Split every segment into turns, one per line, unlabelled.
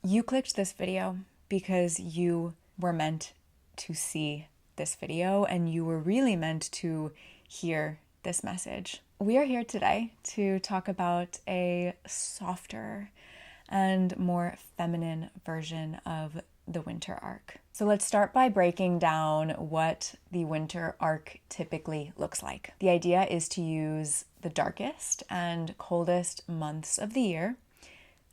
You clicked this video because you were meant to see this video and you were really meant to hear this message. We are here today to talk about a softer and more feminine version of the winter arc. So let's start by breaking down what the winter arc typically looks like. The idea is to use the darkest and coldest months of the year,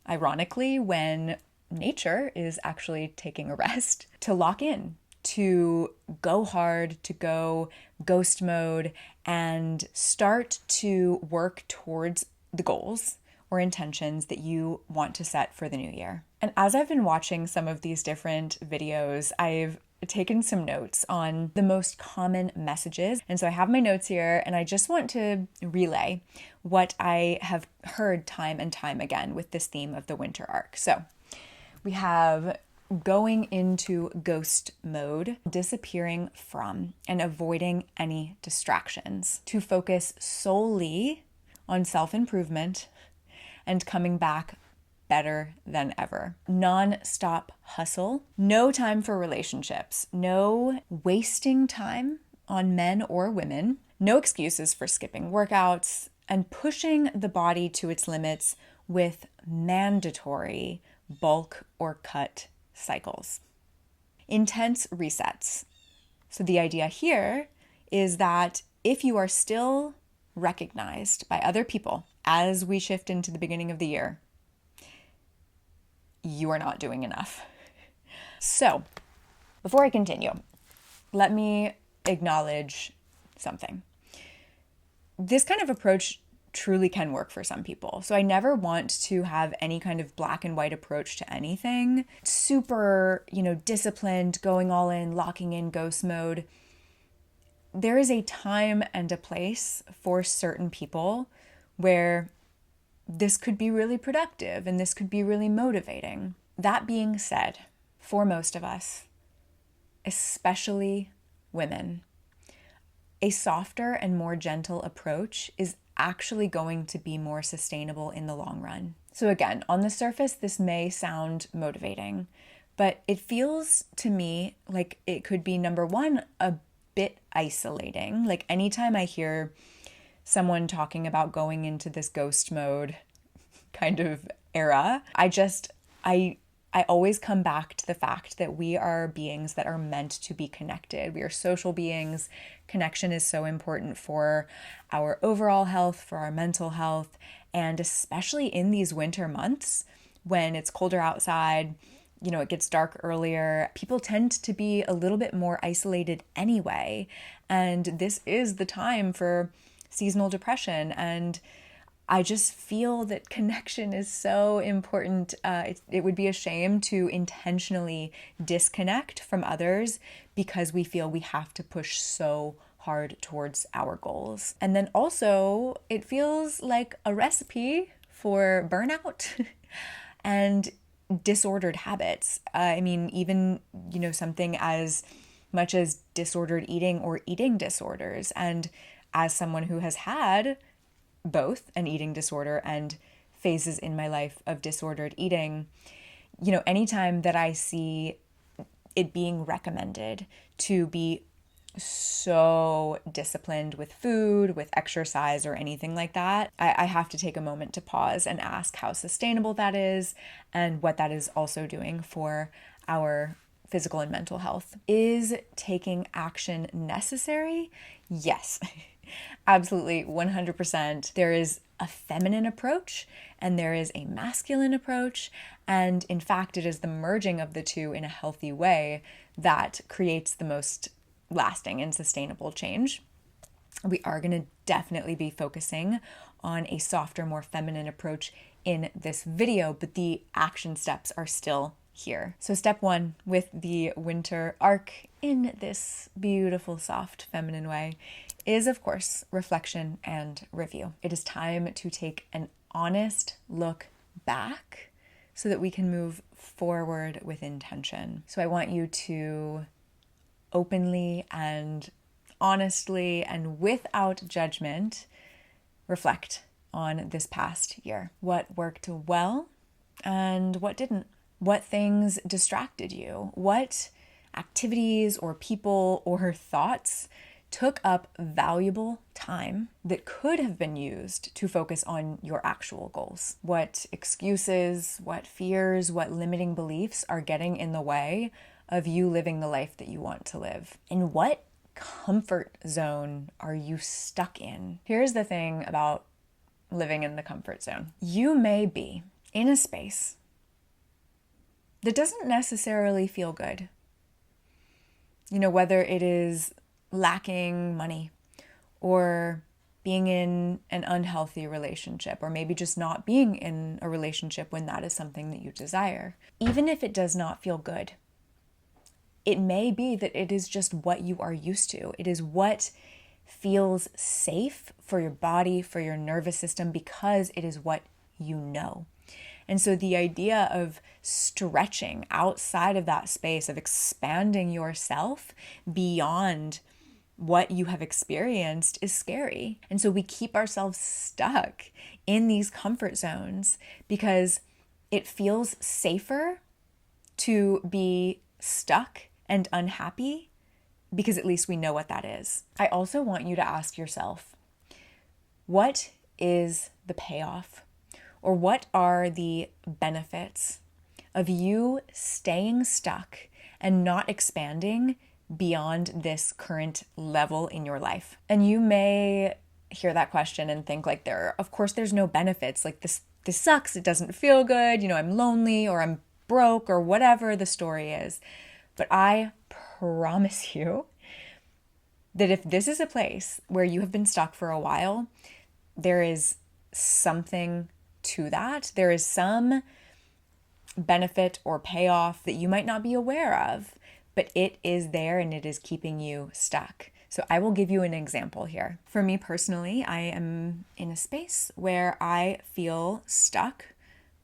ironically, when nature is actually taking a rest, to lock in, to go hard, to go ghost mode, and start to work towards the goals or intentions that you want to set for the new year. And as I've been watching some of these different videos, I've taken some notes on the most common messages. And so I have my notes here, and I just want to relay what I have heard time and time again with this theme of the winter arc. So we have going into ghost mode, disappearing from and avoiding any distractions, to focus solely on self-improvement and coming back better than ever. Non-stop hustle, no time for relationships, no wasting time on men or women, no excuses for skipping workouts, and pushing the body to its limits with mandatory bulk or cut cycles. Intense resets. So the idea here is that if you are still recognized by other people as we shift into the beginning of the year, you are not doing enough. So before I continue, let me acknowledge something. This kind of approach truly can work for some people. So I never want to have any kind of black and white approach to anything. Super, disciplined, going all in, locking in ghost mode. There is a time and a place for certain people where this could be really productive and this could be really motivating. That being said, for most of us, especially women, a softer and more gentle approach is actually going to be more sustainable in the long run. So again, on the surface, this may sound motivating, but it feels to me like it could be, number one, a bit isolating. Like anytime I hear someone talking about going into this ghost mode kind of era, I always come back to the fact that we are beings that are meant to be connected. We are social beings. Connection is so important for our overall health, for our mental health, and especially in these winter months when it's colder outside, it gets dark earlier. People tend to be a little bit more isolated anyway, and this is the time for seasonal depression, and I just feel that connection is so important. It would be a shame to intentionally disconnect from others because we feel we have to push so hard towards our goals. And then also, it feels like a recipe for burnout and disordered habits. Even, something as much as disordered eating or eating disorders. And as someone who has had both an eating disorder and phases in my life of disordered eating, anytime that I see it being recommended to be so disciplined with food, with exercise, or anything like that, I have to take a moment to pause and ask how sustainable that is and what that is also doing for our physical and mental health. Is taking action necessary? Yes. Absolutely, 100%. There is a feminine approach and there is a masculine approach. And in fact, it is the merging of the two in a healthy way that creates the most lasting and sustainable change. We are going to definitely be focusing on a softer, more feminine approach in this video, but the action steps are still here. So step one with the winter arc in this beautiful, soft, feminine way is, of course, reflection and review. It is time to take an honest look back so that we can move forward with intention. So I want you to openly and honestly and without judgment reflect on this past year. What worked well and what didn't? What things distracted you? What activities or people or thoughts took up valuable time that could have been used to focus on your actual goals? What excuses, what fears, what limiting beliefs are getting in the way of you living the life that you want to live? And what comfort zone are you stuck in? Here's the thing about living in the comfort zone. You may be in a space that doesn't necessarily feel good. Whether it is lacking money or being in an unhealthy relationship, or maybe just not being in a relationship when that is something that you desire. Even if it does not feel good, it may be that it is just what you are used to. It is what feels safe for your body, for your nervous system, because it is what you know. And so the idea of stretching outside of that space, of expanding yourself beyond what you have experienced, is scary. And so we keep ourselves stuck in these comfort zones because it feels safer to be stuck and unhappy, because at least we know what that is. I also want you to ask yourself, what is the payoff? Or what are the benefits of you staying stuck and not expanding beyond this current level in your life? And you may hear that question and think like, of course there's no benefits. Like this sucks. It doesn't feel good. I'm lonely, or I'm broke, or whatever the story is. But I promise you that if this is a place where you have been stuck for a while, there is something to that. There is some benefit or payoff that you might not be aware of, but it is there and it is keeping you stuck. So I will give you an example here. For me personally, I am in a space where I feel stuck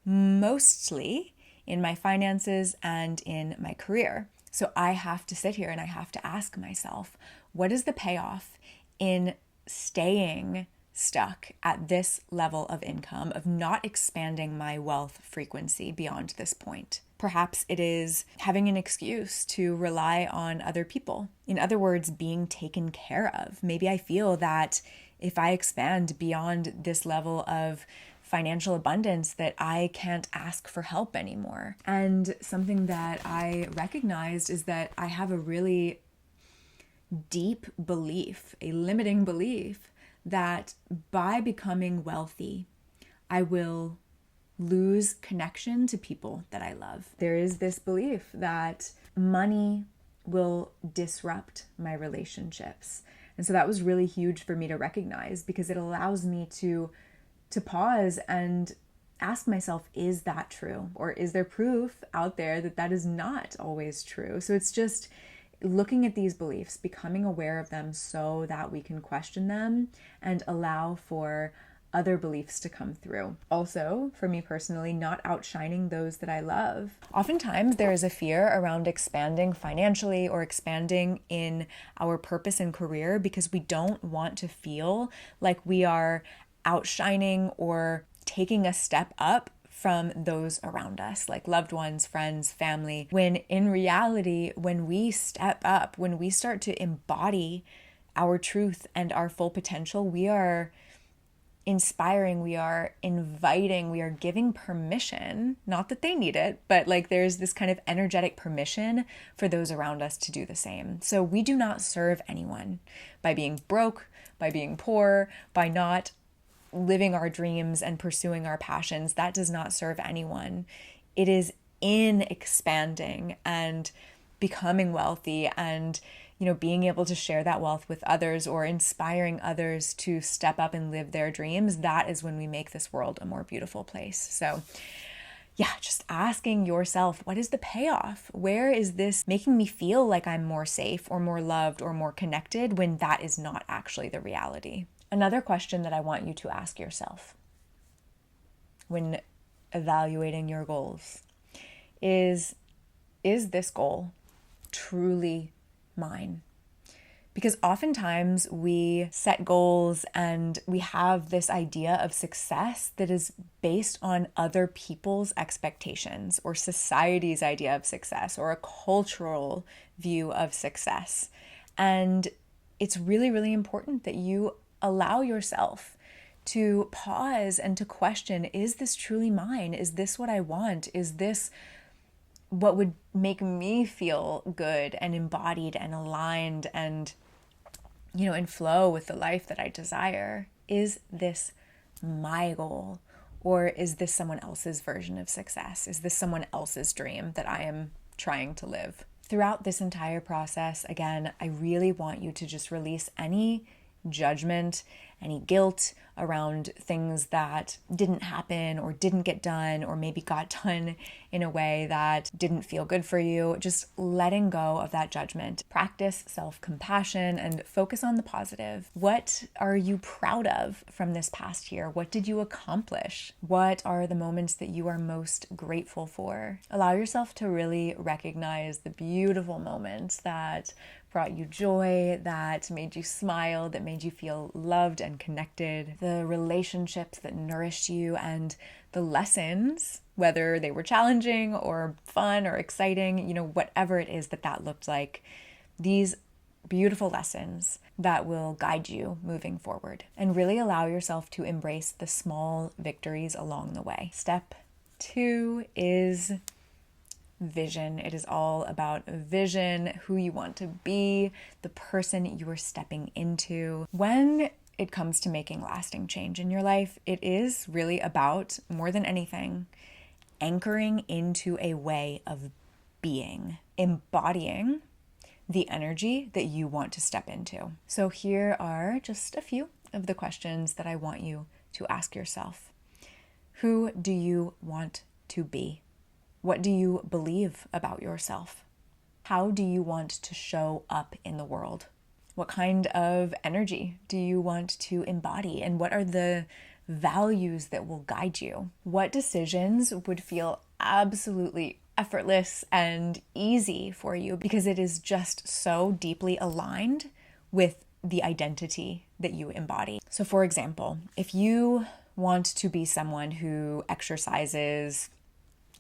mostly in my finances and in my career. So I have to sit here and I have to ask myself, what is the payoff in staying stuck at this level of income, of not expanding my wealth frequency beyond this point? Perhaps it is having an excuse to rely on other people. In other words, being taken care of. Maybe I feel that if I expand beyond this level of financial abundance, that I can't ask for help anymore. And something that I recognized is that I have a really deep belief, a limiting belief, that by becoming wealthy, I will lose connection to people that I love. There is this belief that money will disrupt my relationships. And so that was really huge for me to recognize, because it allows me to pause and ask myself, is that true? Or is there proof out there that that is not always true? So it's just looking at these beliefs, becoming aware of them so that we can question them and allow for other beliefs to come through. Also, for me personally, not outshining those that I love. Oftentimes there is a fear around expanding financially or expanding in our purpose and career because we don't want to feel like we are outshining or taking a step up from those around us, like loved ones, friends, family, when in reality, when we step up, when we start to embody our truth and our full potential, we are inspiring, we are inviting, we are giving permission, not that they need it, but like there's this kind of energetic permission for those around us to do the same. So we do not serve anyone by being broke, by being poor, by not living our dreams and pursuing our passions. That does not serve anyone. It is in expanding and becoming wealthy and, being able to share that wealth with others or inspiring others to step up and live their dreams. That is when we make this world a more beautiful place. So just asking yourself, what is the payoff? Where is this making me feel like I'm more safe or more loved or more connected when that is not actually the reality? Another question that I want you to ask yourself when evaluating your goals is this goal truly mine? Because oftentimes we set goals and we have this idea of success that is based on other people's expectations or society's idea of success or a cultural view of success. And it's really, really important that you allow yourself to pause and to question, is this truly mine? Is this what I want? Is this what would make me feel good and embodied and aligned and, in flow with the life that I desire? Is this my goal? Or is this someone else's version of success? Is this someone else's dream that I am trying to live? Throughout this entire process, again, I really want you to just release any judgment, any guilt around things that didn't happen or didn't get done or maybe got done in a way that didn't feel good for you. Just letting go of that judgment. Practice self-compassion and focus on the positive. What are you proud of from this past year? What did you accomplish? What are the moments that you are most grateful for? Allow yourself to really recognize the beautiful moments that brought you joy, that made you smile, that made you feel loved and connected, the relationships that nourished you, and the lessons, whether they were challenging or fun or exciting, whatever it is that looked like, these beautiful lessons that will guide you moving forward. And really allow yourself to embrace the small victories along the way. Step 2 is vision. It is all about vision, who you want to be, the person you are stepping into. When it comes to making lasting change in your life, it is really about, more than anything, anchoring into a way of being, embodying the energy that you want to step into. So here are just a few of the questions that I want you to ask yourself. Who do you want to be? What do you believe about yourself? How do you want to show up in the world? What kind of energy do you want to embody? And what are the values that will guide you? What decisions would feel absolutely effortless and easy for you because it is just so deeply aligned with the identity that you embody? So for example, if you want to be someone who exercises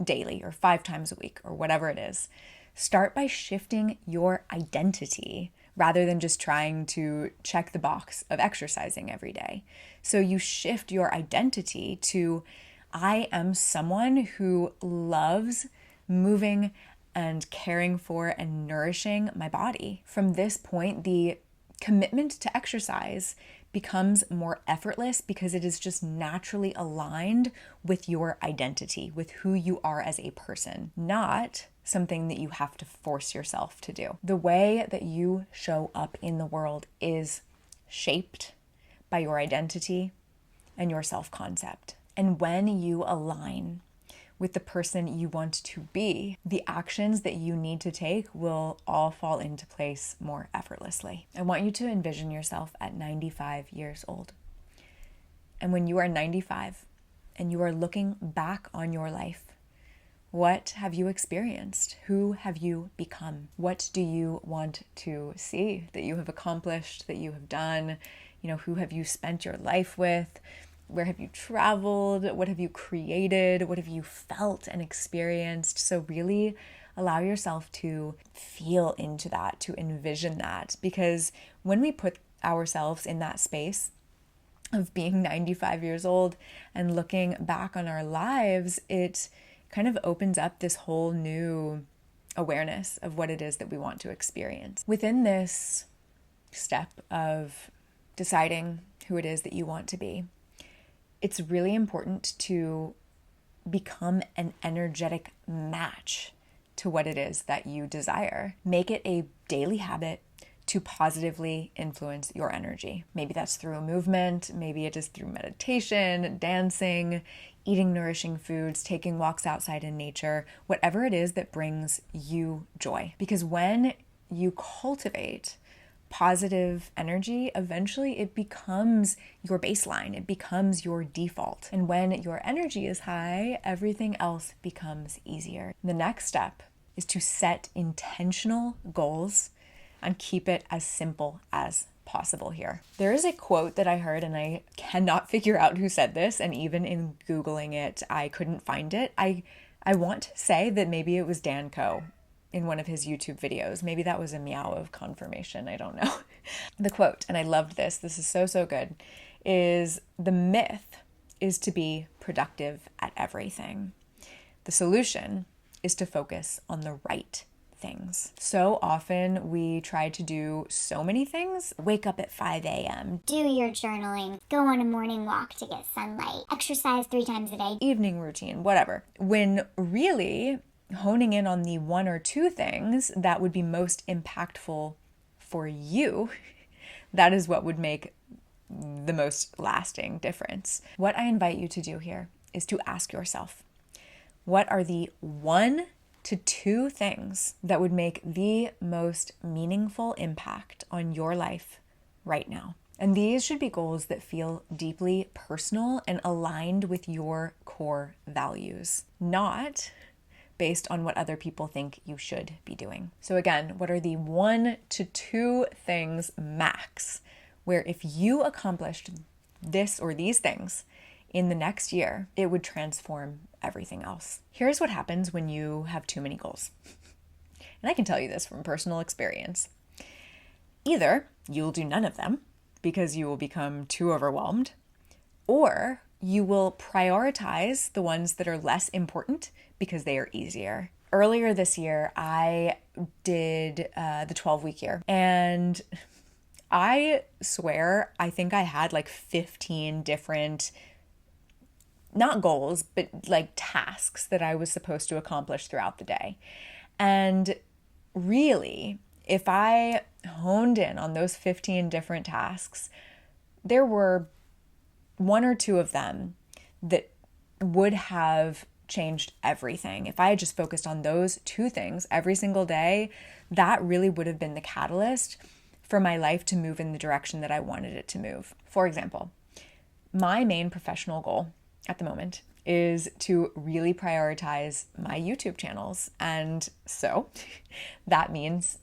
daily or 5 times a week or whatever it is, start by shifting your identity rather than just trying to check the box of exercising every day. So you shift your identity to, I am someone who loves moving and caring for and nourishing my body. From this point, the commitment to exercise becomes more effortless because it is just naturally aligned with your identity, with who you are as a person, not something that you have to force yourself to do. The way that you show up in the world is shaped by your identity and your self-concept. And when you align with the person you want to be, the actions that you need to take will all fall into place more effortlessly. I want you to envision yourself at 95 years old. And when you are 95 and you are looking back on your life, what have you experienced? Who have you become? What do you want to see that you have accomplished, that you have done? Who have you spent your life with? Where have you traveled? What have you created? What have you felt and experienced? So really allow yourself to feel into that, to envision that. Because when we put ourselves in that space of being 95 years old and looking back on our lives, it kind of opens up this whole new awareness of what it is that we want to experience. Within this step of deciding who it is that you want to be, it's really important to become an energetic match to what it is that you desire. Make it a daily habit to positively influence your energy. Maybe that's through a movement, maybe it is through meditation, dancing, eating nourishing foods, taking walks outside in nature, whatever it is that brings you joy. Because when you cultivate positive energy, eventually it becomes your baseline, it becomes your default. And when your energy is high, everything else becomes easier. The next step is to set intentional goals and keep it as simple as possible here. There is a quote that I heard, and I cannot figure out who said this, and even in Googling it, I couldn't find it. I want to say that maybe it was Dan Coe in one of his YouTube videos. Maybe that was a meow of confirmation. I don't know. The quote, and I loved this. This is so, so good, is the myth is to be productive at everything. The solution is to focus on the right things. So often we try to do so many things. Wake up at 5 a.m.
Do your journaling. Go on a morning walk to get sunlight. Exercise 3 times a day.
Evening routine, whatever. When really honing in on the 1 or 2 things that would be most impactful for you, that is what would make the most lasting difference. What I invite you to do here is to ask yourself, what are the 1 to 2 things that would make the most meaningful impact on your life right now? And these should be goals that feel deeply personal and aligned with your core values, not based on what other people think you should be doing. So again, what are the 1 to 2 things max, where if you accomplished this or these things in the next year, it would transform everything else? Here's what happens when you have too many goals. And I can tell you this from personal experience. Either you'll do none of them because you will become too overwhelmed, or you will prioritize the ones that are less important because they are easier. Earlier this year, I did the 12-week year, and I swear I think I had like 15 different, not goals, but like tasks that I was supposed to accomplish throughout the day. And really, if I honed in on those 15 different tasks, there were 1 or 2 of them that would have changed everything. If I had just focused on those 2 things every single day, that really would have been the catalyst for my life to move in the direction that I wanted it to move. For example, my main professional goal at the moment is to really prioritize my YouTube channels. And so that means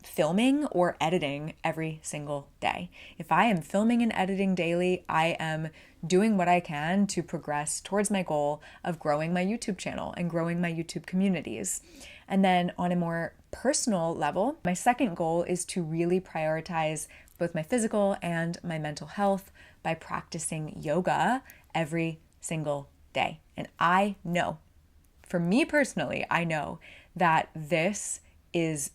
filming or editing every single day. If I am filming and editing daily, I am doing what I can to progress towards my goal of growing my YouTube channel and growing my YouTube communities. And then on a more personal level, my second goal is to really prioritize both my physical and my mental health by practicing yoga every single day. And I know, for me personally, I know that this is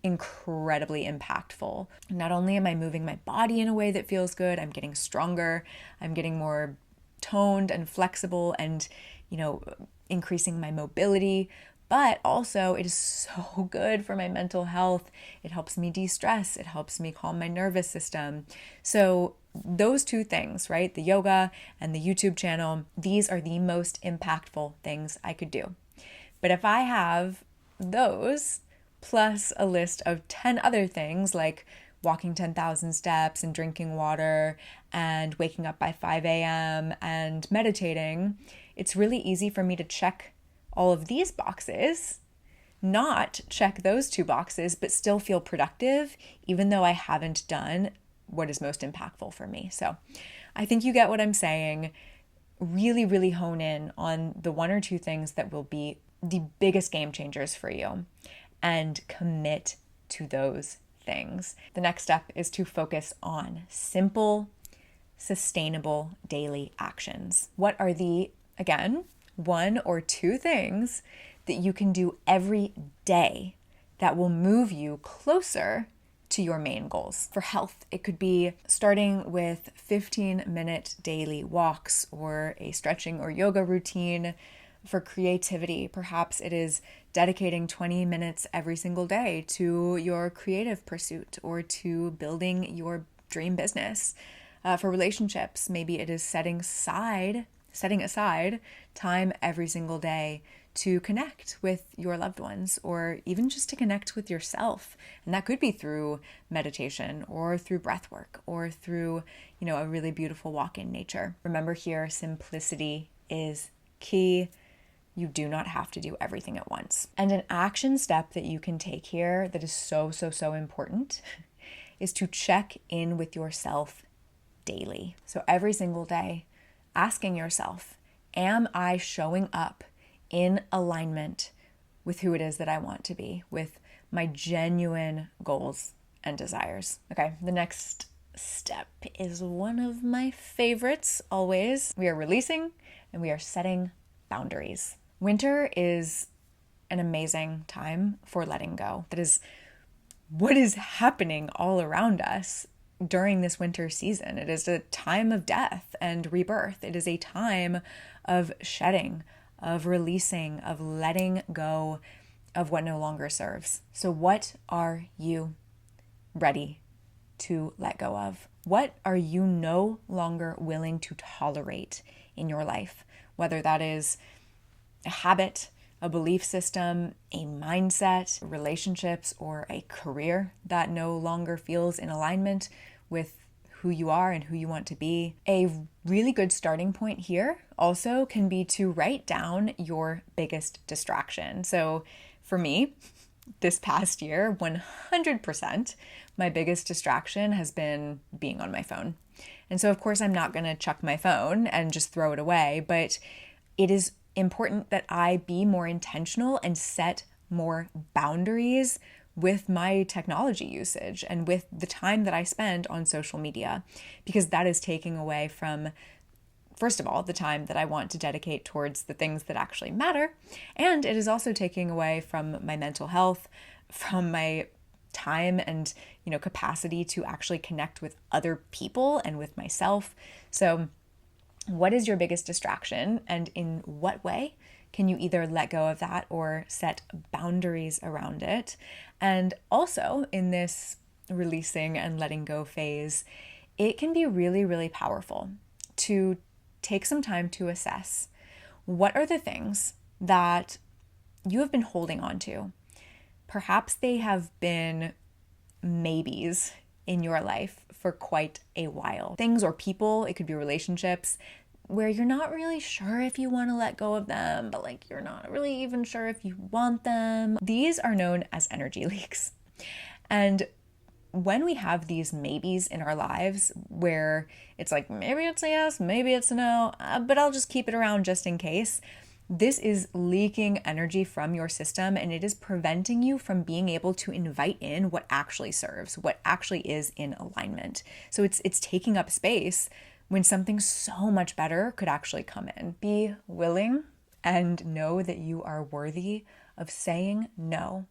incredibly impactful. Not only am I moving my body in a way that feels good, I'm getting stronger, I'm getting more toned and flexible and, increasing my mobility, but also it is so good for my mental health. It helps me de-stress. It helps me calm my nervous system. So those 2 things, right? The yoga and the YouTube channel, these are the most impactful things I could do. But if I have those plus a list of 10 other things like walking 10,000 steps and drinking water and waking up by 5 a.m. and meditating, it's really easy for me to check all of these boxes, not check those 2 boxes, but still feel productive, even though I haven't done what is most impactful for me. So I think you get what I'm saying. Really, really hone in on the 1 or 2 things that will be the biggest game changers for you and commit to those things. The next step is to focus on simple, sustainable daily actions. What are the, again, 1 or 2 things that you can do every day that will move you closer to your main goals? For health, it could be starting with 15-minute daily walks or a stretching or yoga routine. For creativity, perhaps it is dedicating 20 minutes every single day to your creative pursuit or to building your dream business. For relationships, maybe it is setting aside time every single day to connect with your loved ones, or even just to connect with yourself. And that could be through meditation or through breath work or through, a really beautiful walk in nature. Remember here, simplicity is key. You do not have to do everything at once. And an action step that you can take here that is so, so, so important is to check in with yourself daily. So every single day, asking yourself, am I showing up in alignment with who it is that I want to be, with my genuine goals and desires? Okay, the next step is one of my favorites always. We are releasing and we are setting boundaries. Winter is an amazing time for letting go. That is what is happening all around us during this winter season. It is a time of death and rebirth. It is a time of shedding, of releasing, of letting go of what no longer serves. So what are you ready to let go of? What are you no longer willing to tolerate in your life? Whether that is a habit, a belief system, a mindset, relationships, or a career that no longer feels in alignment with who you are and who you want to be. A really good starting point here also can be to write down your biggest distraction. So for me, this past year, 100%, my biggest distraction has been being on my phone. And so, of course, I'm not going to chuck my phone and just throw it away, but it is important that I be more intentional and set more boundaries with my technology usage and with the time that I spend on social media, because that is taking away from, first of all, the time that I want to dedicate towards the things that actually matter. And it is also taking away from my mental health, from my time and, capacity to actually connect with other people and with myself. So what is your biggest distraction, and in what way can you either let go of that or set boundaries around it? And also in this releasing and letting go phase, it can be really, really powerful to take some time to assess what are the things that you have been holding on to. Perhaps they have been maybes in your life for quite a while. Things or people, it could be relationships, where you're not really sure if you want to let go of them, but you're not really even sure if you want them. These are known as energy leaks. And when we have these maybes in our lives where it's maybe it's a yes, maybe it's a no, but I'll just keep it around just in case, this is leaking energy from your system, and it is preventing you from being able to invite in what actually serves, what actually is in alignment. So it's taking up space when something so much better could actually come in. Be willing and know that you are worthy of saying no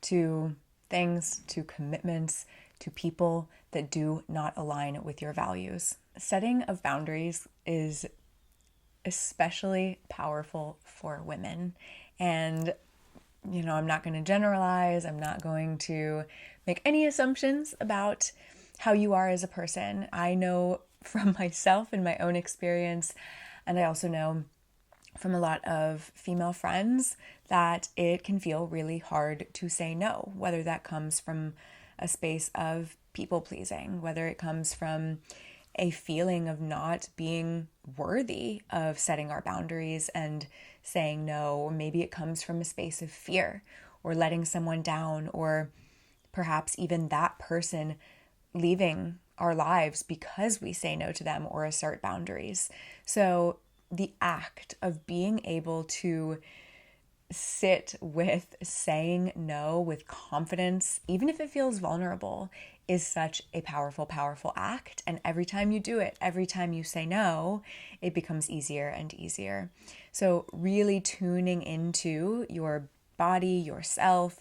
to things, to commitments, to people that do not align with your values. Setting of boundaries is especially powerful for women. And, I'm not going to generalize. I'm not going to make any assumptions about how you are as a person. I know from myself and my own experience, and I also know from a lot of female friends, that it can feel really hard to say no, whether that comes from a space of people pleasing, whether it comes from a feeling of not being worthy of setting our boundaries and saying no, or maybe it comes from a space of fear or letting someone down, or perhaps even that person leaving our lives because we say no to them or assert boundaries. So the act of being able to sit with saying no with confidence, even if it feels vulnerable, is such a powerful, powerful act. And every time you do it, every time you say no, it becomes easier and easier. So really tuning into your body, yourself,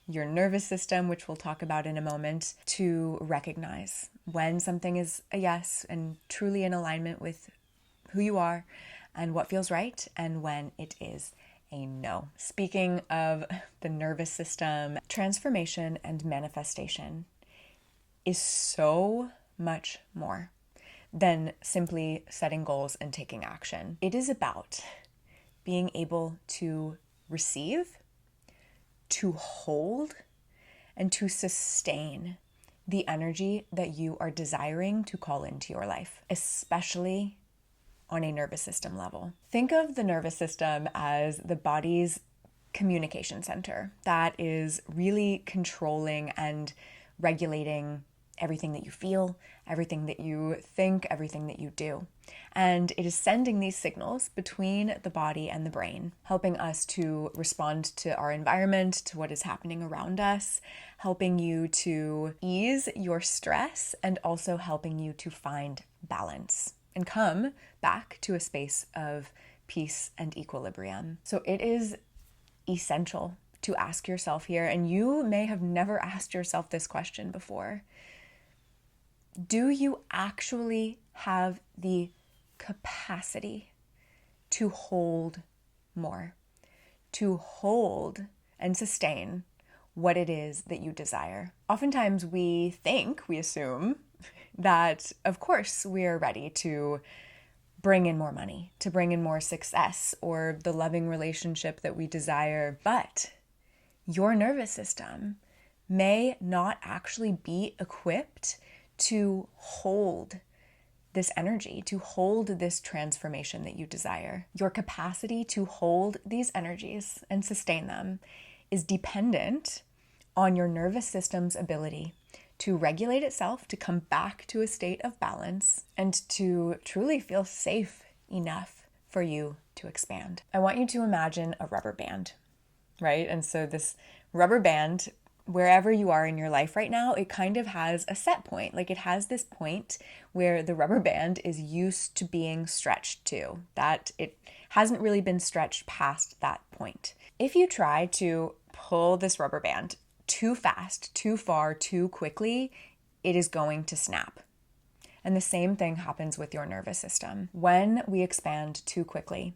your nervous system, which we'll talk about in a moment, to recognize when something is a yes and truly in alignment with who you are and what feels right, and when it is a no. Speaking of the nervous system, transformation and manifestation is so much more than simply setting goals and taking action. It is about being able to receive, to hold, and to sustain the energy that you are desiring to call into your life, especially on a nervous system level. Think of the nervous system as the body's communication center that is really controlling and regulating everything that you feel, everything that you think, everything that you do. And it is sending these signals between the body and the brain, helping us to respond to our environment, to what is happening around us, helping you to ease your stress, and also helping you to find balance and come back to a space of peace and equilibrium. So it is essential to ask yourself here, and you may have never asked yourself this question before. Do you actually have the capacity to hold more, to hold and sustain what it is that you desire? Oftentimes we assume that, of course, we are ready to bring in more money, to bring in more success or the loving relationship that we desire. But your nervous system may not actually be equipped to hold this energy, to hold this transformation that you desire. Your capacity to hold these energies and sustain them is dependent on your nervous system's ability to regulate itself, to come back to a state of balance, and to truly feel safe enough for you to expand. I want you to imagine a rubber band, right? And so this rubber band, wherever you are in your life right now, it kind of has a set point. Like it has this point where the rubber band is used to being stretched to, that it hasn't really been stretched past that point. If you try to pull this rubber band too fast, too far, too quickly, it is going to snap. And the same thing happens with your nervous system. When we expand too quickly,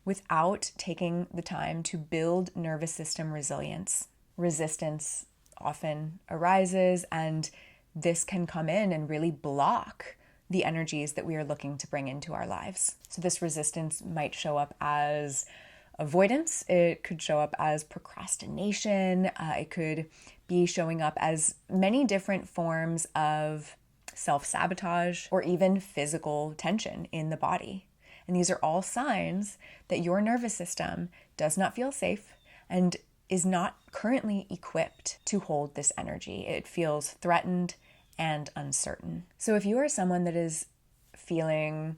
without taking the time to build nervous system resilience, resistance often arises, and this can come in and really block the energies that we are looking to bring into our lives. So this resistance might show up as avoidance. It could show up as procrastination. It could be showing up as many different forms of self-sabotage or even physical tension in the body. And these are all signs that your nervous system does not feel safe and is not currently equipped to hold this energy. It feels threatened and uncertain. So if you are someone that is feeling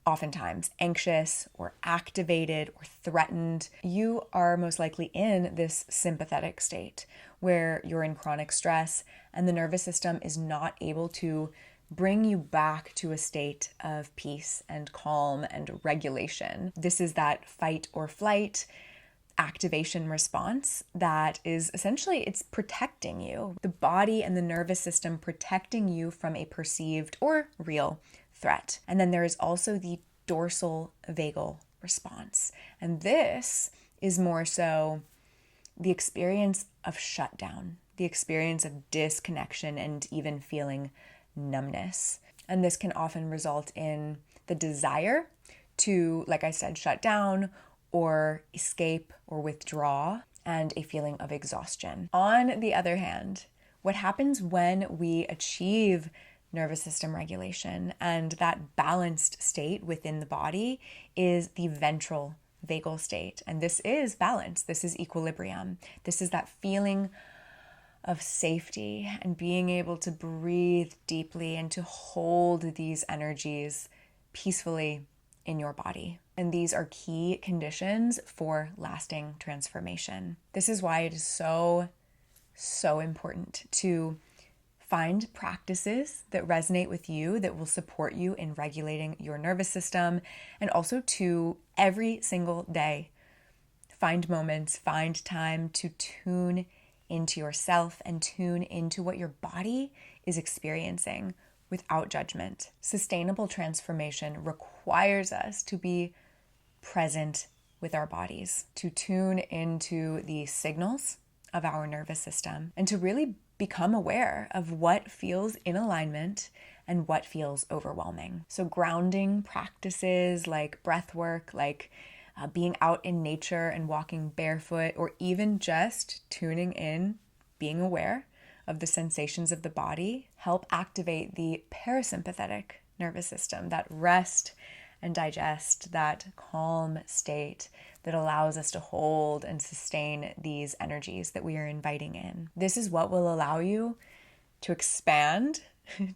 oftentimes anxious or activated or threatened, you are most likely in this sympathetic state where you're in chronic stress and the nervous system is not able to bring you back to a state of peace and calm and regulation. This is that fight or flight activation response that is essentially, it's protecting you, the body and the nervous system protecting you from a perceived or real threat. And then there is also the dorsal vagal response. And this is more so the experience of shutdown, the experience of disconnection and even feeling numbness. And this can often result in the desire to, like I said, shut down or escape or withdraw, and a feeling of exhaustion. On the other hand, what happens when we achieve nervous system regulation and that balanced state within the body is the ventral vagal state. And this is balance. This is equilibrium. This is that feeling of safety and being able to breathe deeply and to hold these energies peacefully in your body. And these are key conditions for lasting transformation. This is why it is so important to find practices that resonate with you, that will support you in regulating your nervous system, and also to every single day find moments, find time to tune into yourself and tune into what your body is experiencing without judgment. Sustainable transformation requires us to be present with our bodies, to tune into the signals of our nervous system, and to really become aware of what feels in alignment and what feels overwhelming. So grounding practices like breath work, like being out in nature and walking barefoot, or even just tuning in, being aware of the sensations of the body, help activate the parasympathetic nervous system, that rest and digest, that calm state that allows us to hold and sustain these energies that we are inviting in. This is what will allow you to expand,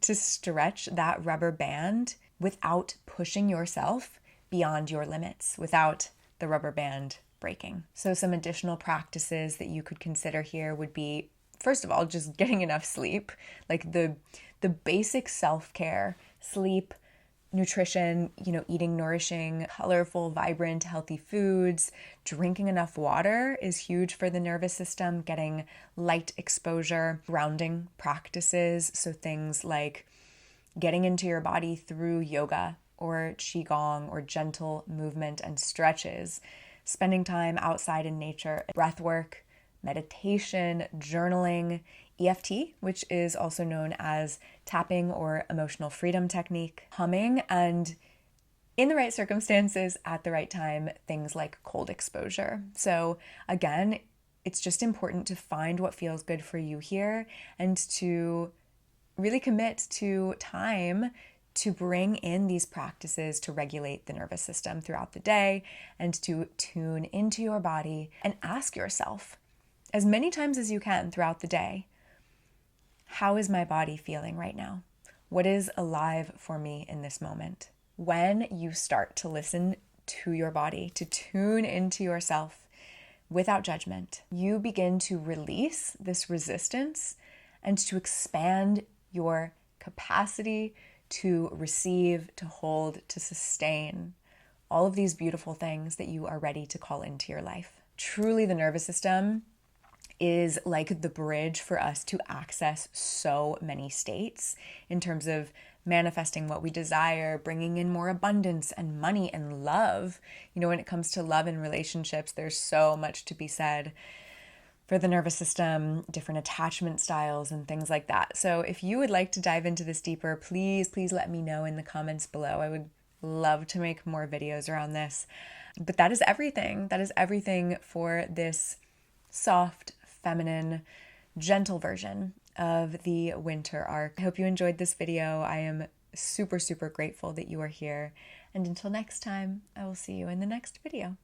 to stretch that rubber band without pushing yourself beyond your limits, without the rubber band breaking. So some additional practices that you could consider here would be, first of all, just getting enough sleep, like the basic self-care, sleep, nutrition, eating nourishing, colorful, vibrant, healthy foods, drinking enough water is huge for the nervous system, getting light exposure, grounding practices. So things like getting into your body through yoga or qigong or gentle movement and stretches, spending time outside in nature, breath work, meditation, journaling, EFT, which is also known as tapping or emotional freedom technique, humming, and in the right circumstances at the right time, things like cold exposure. So again, it's just important to find what feels good for you here and to really commit to time to bring in these practices to regulate the nervous system throughout the day and to tune into your body and ask yourself as many times as you can throughout the day, how is my body feeling right now? What is alive for me in this moment? When you start to listen to your body, to tune into yourself without judgment, you begin to release this resistance and to expand your capacity to receive, to hold, to sustain all of these beautiful things that you are ready to call into your life. Truly, the nervous system is like the bridge for us to access so many states in terms of manifesting what we desire, bringing in more abundance and money and love. When it comes to love and relationships, there's so much to be said for the nervous system, different attachment styles and things like that. So if you would like to dive into this deeper, please let me know in the comments below. I would love to make more videos around this. But that is everything. That is everything for this soft, feminine, gentle version of the winter arc. I hope you enjoyed this video. I am super grateful that you are here. And until next time, I will see you in the next video.